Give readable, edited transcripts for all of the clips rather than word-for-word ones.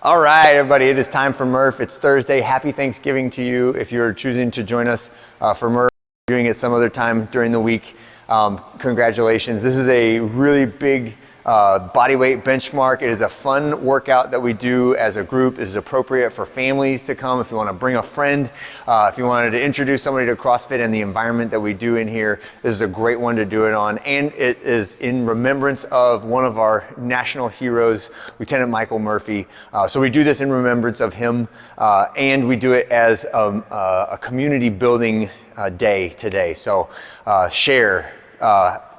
All right, everybody, it is time for Murph. It's Thursday. Happy Thanksgiving to you if you're choosing to join us for Murph, doing it some other time during the week. Congratulations. This is a really big body weight benchmark. It is a fun workout that we do as a group. It is appropriate for families to come if you want to bring a friend. If you wanted to introduce somebody to CrossFit and the environment that we do in here, this is a great one to do it on. And it is in remembrance of one of our national heroes, Lieutenant Michael Murphy. So we do this in remembrance of him, and we do it as a community building day today. So share,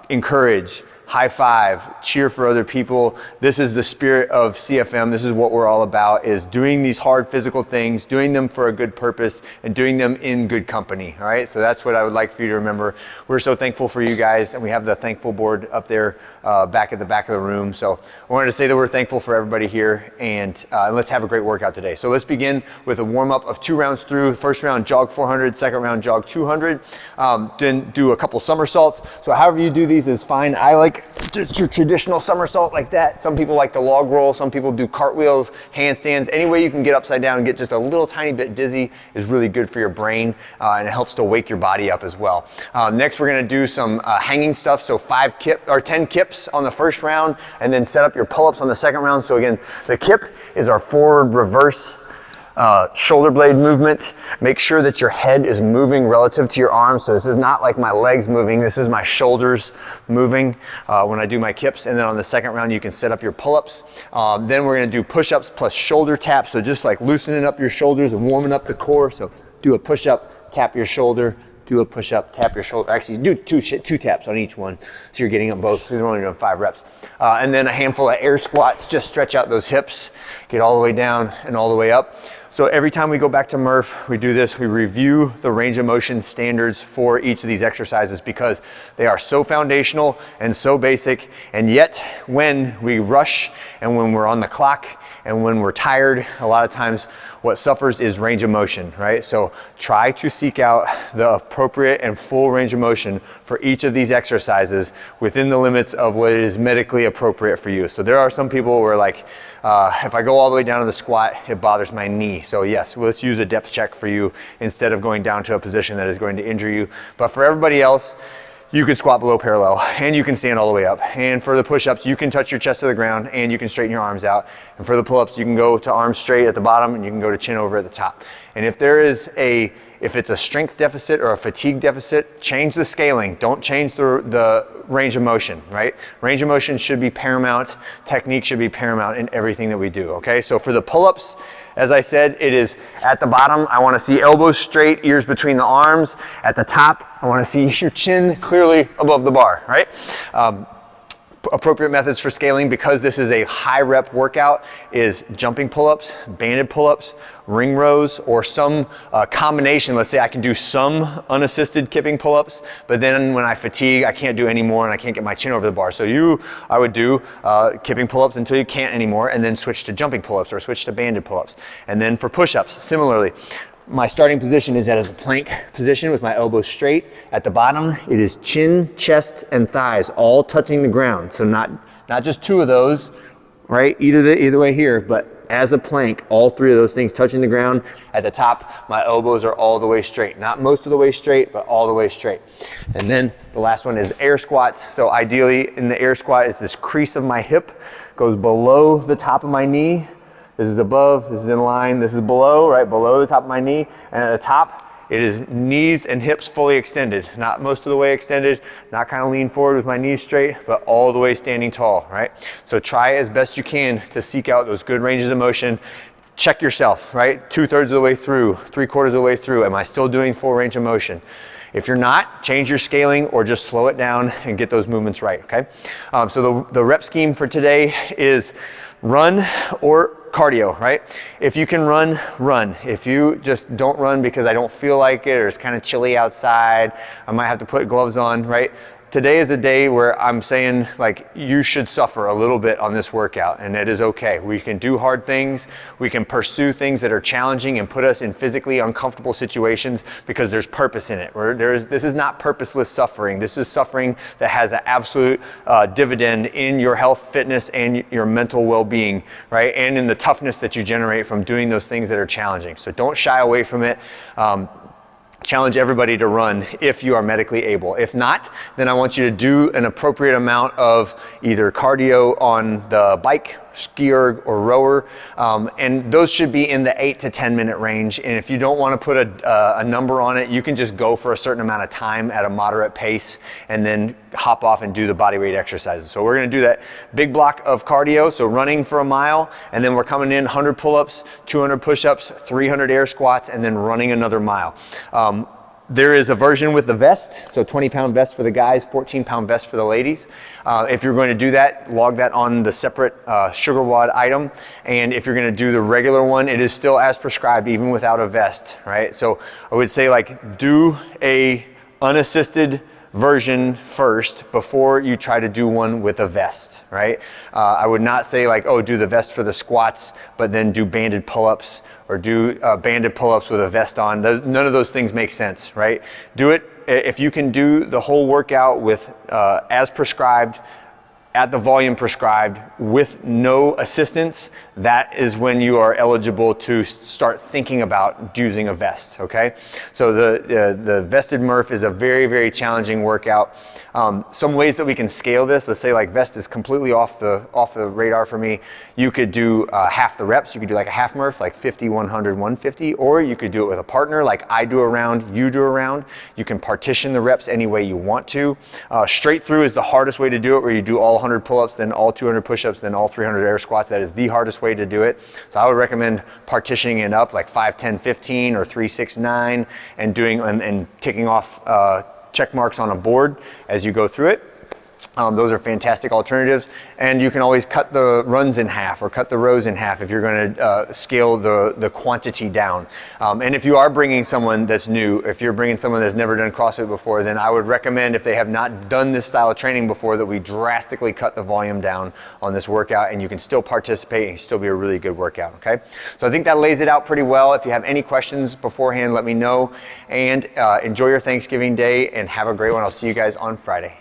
encourage, high five, cheer for other people. This is the spirit of CFM. This is what we're all about, is doing these hard physical things, doing them for a good purpose, and doing them in good company, all right? So that's what I would like for you to remember. We're so thankful for you guys, and we have the thankful board up there back at the back of the room. So I wanted to say that we're thankful for everybody here, and let's have a great workout today. So let's begin with a warm-up of 2 rounds through. First round, jog 400, second round, jog 200. Then do a couple somersaults. So however you do these is fine. I like just your traditional somersault like that. Some people like the log roll. Some people do cartwheels, handstands. Any way you can get upside down and get just a little tiny bit dizzy is really good for your brain, and it helps to wake your body up as well. Next, we're gonna do some hanging stuff. So 10 kips on the first round, and then set up your pull-ups on the second round. So again, the kip is our forward reverse shoulder blade movement. Make sure that your head is moving relative to your arms. So this is not like my legs moving, this is my shoulders moving when I do my kips. And then on the second round, you can set up your pull-ups. Then we're gonna do push-ups plus shoulder taps. So just like loosening up your shoulders and warming up the core. So do a push-up, tap your shoulder, do a push-up, tap your shoulder. Actually, do two taps on each one, so you're getting them both, because we're only doing 5 reps. And then a handful of air squats, just stretch out those hips, get all the way down and all the way up. So every time we go back to Murph, we do this, we review the range of motion standards for each of these exercises, because they are so foundational and so basic. And yet, when we rush and when we're on the clock and when we're tired, a lot of times what suffers is range of motion, right? So try to seek out the appropriate and full range of motion for each of these exercises within the limits of what is medically appropriate for you. So there are some people who are like, if I go all the way down to the squat, it bothers my knee. So yes, let's use a depth check for you instead of going down to a position that is going to injure you. But for everybody else, you can squat below parallel, and you can stand all the way up. And for the push-ups, you can touch your chest to the ground, and you can straighten your arms out. And for the pull-ups, you can go to arms straight at the bottom, and you can go to chin over at the top. And if it's a strength deficit or a fatigue deficit, change the scaling. Don't change the range of motion, right? Range of motion should be paramount. Technique should be paramount in everything that we do, okay? So for the pull-ups, as I said, it is at the bottom. I want to see elbows straight, ears between the arms. At the top, I want to see your chin clearly above the bar, right? Appropriate methods for scaling, because this is a high rep workout, is jumping pull-ups, banded pull-ups, ring rows, or some combination. Let's say I can do some unassisted kipping pull-ups, but then when I fatigue, I can't do any more and I can't get my chin over the bar. So I would do kipping pull-ups until you can't anymore, and then switch to jumping pull-ups or switch to banded pull-ups. And then for push-ups, similarly, my starting position is as a plank position with my elbows straight. At the bottom, it is chin, chest, and thighs all touching the ground. So not just 2 of those, right? Either way here, but as a plank, all 3 of those things touching the ground. At the top, my elbows are all the way straight. Not most of the way straight, but all the way straight. And then the last one is air squats. So ideally in the air squat is this crease of my hip goes below the top of my knee. This is above, this is in line, this is below, right below the top of my knee. And at the top, it is knees and hips fully extended. Not most of the way extended, not kind of lean forward with my knees straight, but all the way standing tall, right? So try as best you can to seek out those good ranges of motion. Check yourself, right? 2/3 of the way through, 3/4 of the way through. Am I still doing full range of motion? If you're not, change your scaling or just slow it down and get those movements right, okay? So the rep scheme for today is run or cardio, right? If you can run, run. If you just don't run because I don't feel like it, or it's kind of chilly outside, I might have to put gloves on, right? today is a day where I'm saying like you should suffer a little bit on this workout, and it is okay. We can do hard things, we can pursue things that are challenging and put us in physically uncomfortable situations because there's purpose in it. This is not purposeless suffering. This is suffering that has an absolute dividend in your health, fitness, and your mental well-being, right? And in the toughness that you generate from doing those things that are challenging. So don't shy away from it. Challenge everybody to run if you are medically able. If not, then I want you to do an appropriate amount of either cardio on the bike, skier, or rower, and those should be in the 8 to 10 minute range. And if you don't want to put a number on it, you can just go for a certain amount of time at a moderate pace and then hop off and do the body weight exercises. So we're going to do that big block of cardio, so running for a mile, and then we're coming in 100 pull-ups, 200 push-ups, 300 air squats, and then running another mile. There is a version with the vest, so 20-pound vest for the guys, 14-pound vest for the ladies. If you're going to do that, log that on the separate Sugar WOD item. And if you're going to do the regular one, it is still as prescribed, even without a vest, right? So I would say like do a unassisted version first before you try to do one with a vest, right? I would not say like, oh, do the vest for the squats, but then do banded pull-ups, or do banded pull-ups with a vest on. None of those things make sense, right? Do it, if you can do the whole workout with as prescribed, at the volume prescribed, with no assistance, that is when you are eligible to start thinking about using a vest, okay? So the vested Murph is a very, very challenging workout. Some ways that we can scale this, let's say like vest is completely off the radar for me. You could do half the reps. You could do like a half Murph, like 50, 100, 150, or you could do it with a partner like I do a round, you do a round. You can partition the reps any way you want to. Straight through is the hardest way to do it, where you do all 100 pull-ups, then all 200 push-ups, then all 300 air squats. That is the hardest way to do it. So I would recommend partitioning it up like 5, 10, 15, or 3, 6, 9, and doing and ticking off check marks on a board as you go through it. Those are fantastic alternatives, and you can always cut the runs in half or cut the rows in half if you're going to scale the quantity down. And if you are bringing someone that's new, if you're bringing someone that's never done CrossFit before, then I would recommend, if they have not done this style of training before, that we drastically cut the volume down on this workout, and you can still participate and still be a really good workout, okay? So I think that lays it out pretty well. If you have any questions beforehand, let me know, and enjoy your Thanksgiving day and have a great one. I'll see you guys on Friday.